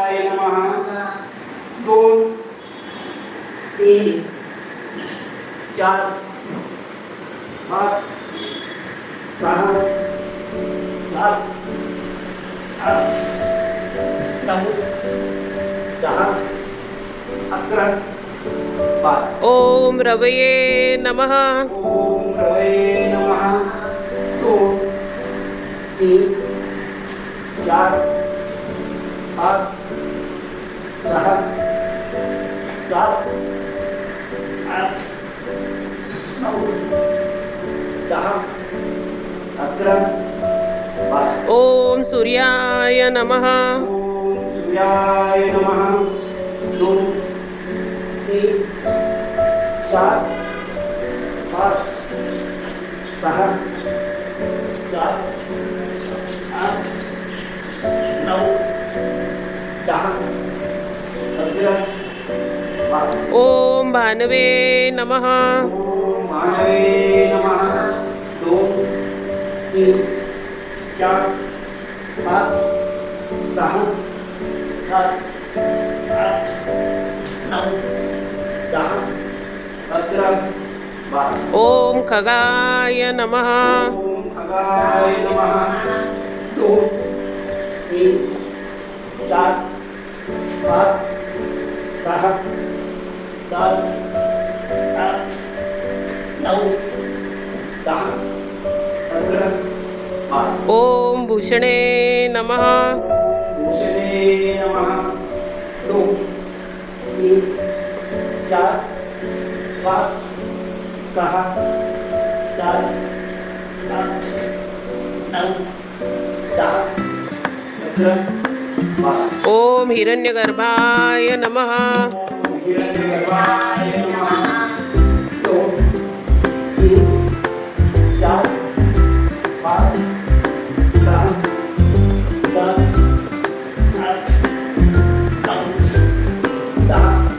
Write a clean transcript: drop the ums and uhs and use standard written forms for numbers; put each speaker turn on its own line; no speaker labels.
नमः 2 3 4 5 6 7 8 9 10 11 12
ओम रवये नमः.
ओम रवये नमः 2 3 4 5 6 7 8 9 10 11 12
ओम सूर्याय नमः.
ओम सूर्याय नमः 2 3 4 5 6 7 8 9 10 11 12
ओम भानवे नमः.
ओम भानवे नमः 2 3 4 5 6 7 8 9 10 11 12
ओम खगाय नमः.
ओम खगाय नमः 2 3 4 5 6 7 8 9 10 11 12
ओम भूषणे नमः.
भूषणे नमः 2 3 4 5 6 7 8 9 10 11 12
ओम हिरण्यगर्भाय नमः.
हिरण्यगर्भाय नमः 2 3 4 5 6 7 8 9 10